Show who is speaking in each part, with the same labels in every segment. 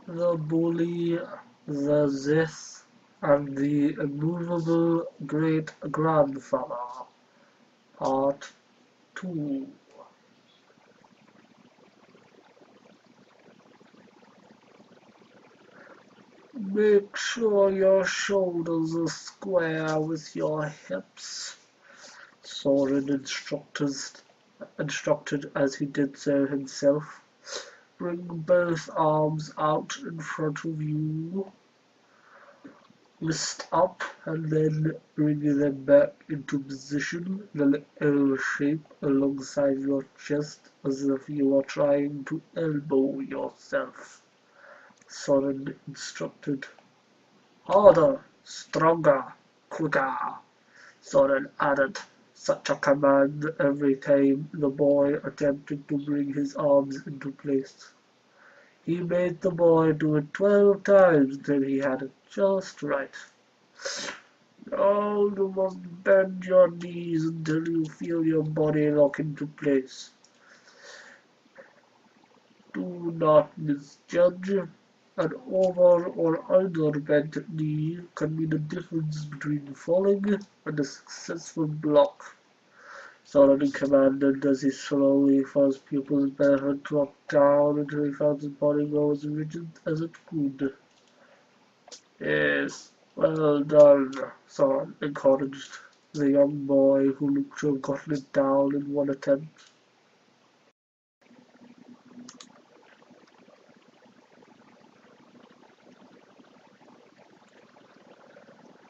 Speaker 1: The Bully, the Zith, and the Immovable Great-Grandfather, Part 2. Make sure your shoulders are square with your hips, Soren instructed as he did so himself. Bring both arms out in front of you. Wrist up and then bring them back into position in an L shape alongside your chest as if you are trying to elbow yourself, Soren instructed. Harder, stronger, quicker, Soren added, such a command every time the boy attempted to bring his arms into place. He made the boy do it 12 times till he had it just right. Now you must bend your knees until you feel your body lock into place. Do not misjudge. An over or under bent knee can be the difference between falling and a successful block, Solomon commanded as he slowly felt his pupils better drop down until he found his body go as rigid as it could. Yes, well done, Solomon encouraged the young boy who looked to have gotten it down in one attempt.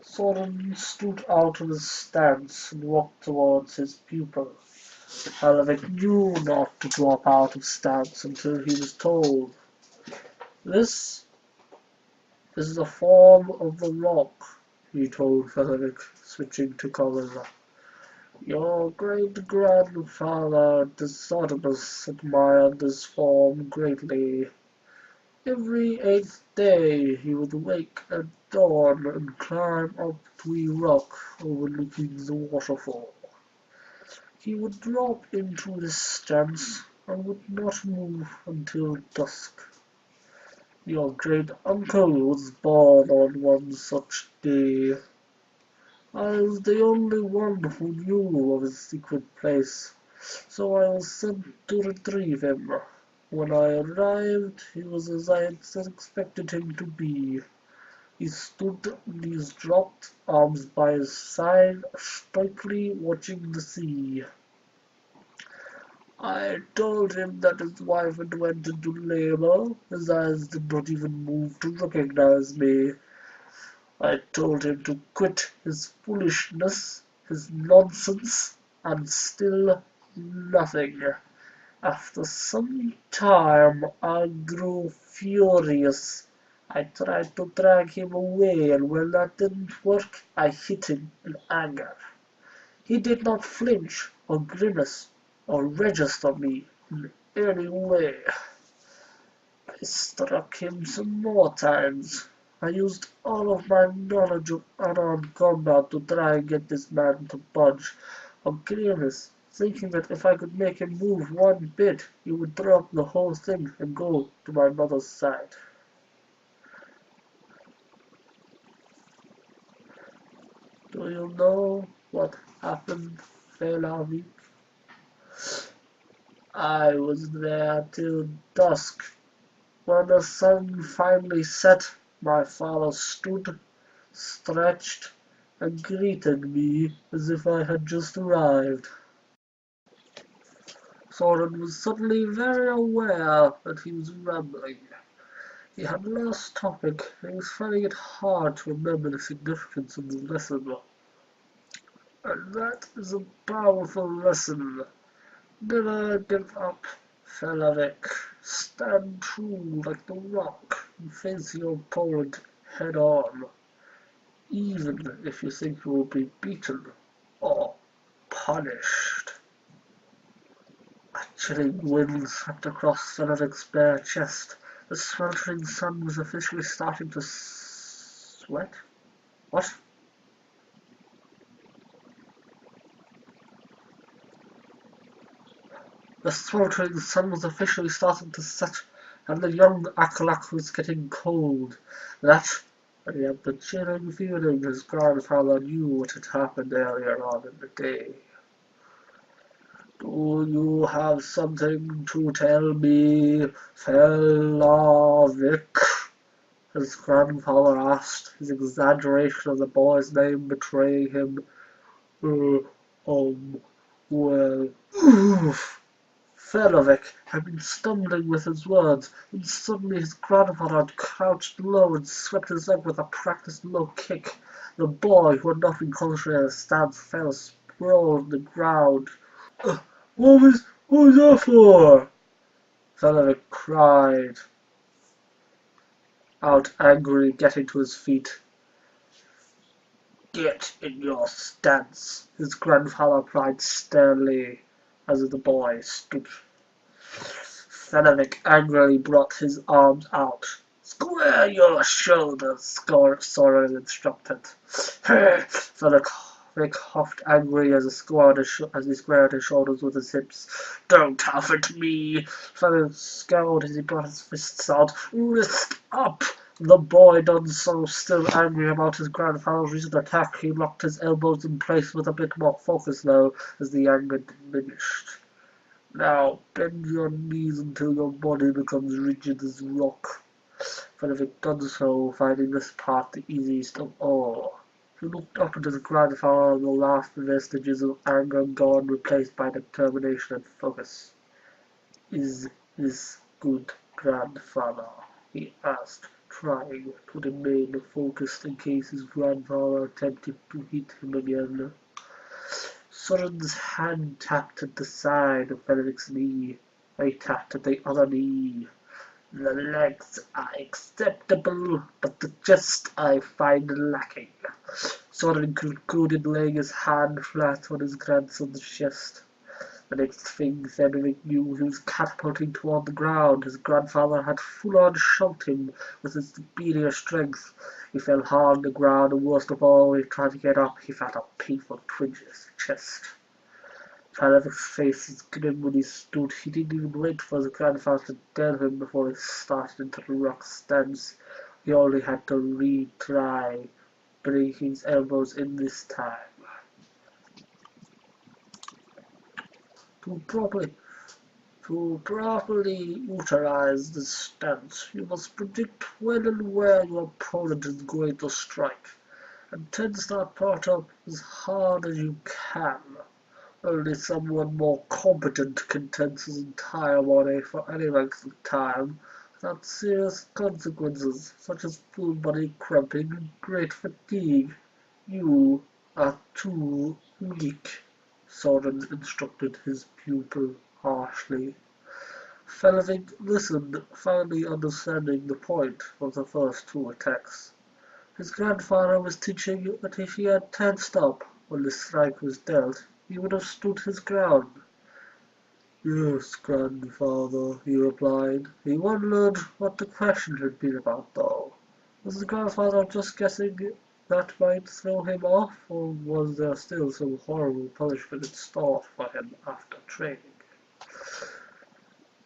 Speaker 1: Soren stood out of his stance and walked towards his pupil. Falevik knew not to drop out of stance until he was told. This is the form of the rock, he told Falevik, switching to Colin. Your great-grandfather Desartimus admired this form greatly. Every 8th day he would wake at dawn and climb up to a rock overlooking the waterfall. He would drop into this stance and would not move until dusk. Your great-uncle was born on one such day. I was the only one who knew of his secret place, so I was sent to retrieve him. When I arrived, he was as I had expected him to be. He stood, knees dropped, arms by his side, stoically watching the sea. I told him that his wife had went into labor. His eyes did not even move to recognize me. I told him to quit his foolishness, his nonsense, and still nothing. After some time I grew furious. I tried to drag him away, and when that didn't work, I hit him in anger. He did not flinch, or grimace, or register me in any way. I struck him some more times. I used all of my knowledge of unarmed combat to try and get this man to budge, or grimace, thinking that if I could make him move one bit, he would drop the whole thing and go to my mother's side. Do you know what happened, Falevik? I was there till dusk. When the sun finally set, my father stood, stretched, and greeted me as if I had just arrived. Soren was suddenly very aware that he was rambling. He had lost topic, and he was finding it hard to remember the significance of the lesson. And that is a powerful lesson. Never give up, Falevik. Stand true like the rock and face your opponent head on, even if you think you will be beaten or punished. A chilling wind swept across Falevik's bare chest. The sweltering sun was officially starting to sweat. What? The sweltering sun was officially starting to set. and the young Akalak was getting cold. That, and he had the chilling feeling his grandfather knew what had happened earlier on in the day. Do you have something to tell me, Falevik? His grandfather asked, his exaggeration of the boy's name betraying him. Well, oof. Falevik had been stumbling with his words, and suddenly his grandfather had crouched low and swept his leg with a practiced low kick. The boy, who had not been concentrating on his stance, fell sprawled on the ground. What was that for? Falevik cried out angrily, getting to his feet. Get in your stance, his grandfather replied sternly as the boy stood. Falevik angrily brought his arms out. Square your shoulders, Soren instructed. Falevik huffed angrily as he squared his shoulders with his hips. Don't huff at me! Falevik scowled as he brought his fists out. Wrist up! The boy done so, still angry about his grandfather's recent attack. He locked his elbows in place with a bit more focus now, as the anger diminished. Now, bend your knees until your body becomes rigid as rock. Falevik done so, finding this part the easiest of all. He looked up at his grandfather, the last vestiges of anger gone, replaced by determination and focus. Is this good, grandfather? He asked, trying to remain focused in case his grandfather attempted to hit him again. Soren's hand tapped at the side of Felevik's knee. He tapped at the other knee. The legs are acceptable, but the chest I find lacking. Soren concluded, laying his hand flat on his grandson's chest. The next thing Falevik knew, he was catapulting toward the ground. His grandfather had full-on shoved him with his superior strength. He fell hard on the ground, and worst of all, when he tried to get up, he felt a painful twinge in his chest. Falevik's face was grim when he stood. He didn't even wait for his grandfather to tell him before he started into the rock stance. He only had to retry, breaking his elbows in this time. To properly utilize this stance, you must predict when and where your opponent is going to strike, and tense that part up as hard as you can. Only someone more competent can tense his entire body for any length of time without serious consequences, such as full body cramping and great fatigue. You are too weak, Soren instructed his pupil harshly. Falevik listened, finally understanding the point of the first two attacks. His grandfather was teaching that if he had tensed up when the strike was dealt, he would have stood his ground. Yes, grandfather, he replied. He wondered what the question had been about, though. Was the grandfather just guessing that might throw him off, or was there still some horrible punishment in store for him after training?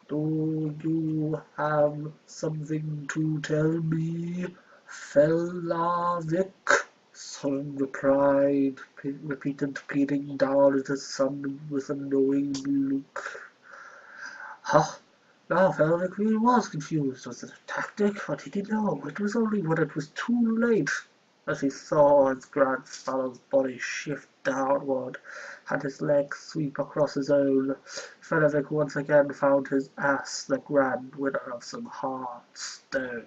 Speaker 1: Do you have something to tell me, Falevik? Son repeated, peering down at his son with a knowing look. Huh? Now Falevik really was confused. Was it a tactic? What did he know? It was only when it was too late as he saw his grandfather's body shift downward, and his legs sweep across his own. Falevik once again found his ass the grand winner of some hard stone.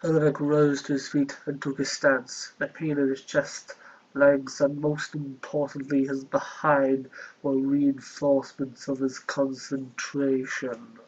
Speaker 1: Falevik rose to his feet and took his stance. The pain in his chest, legs, and most importantly his behind were reinforcements of his concentration.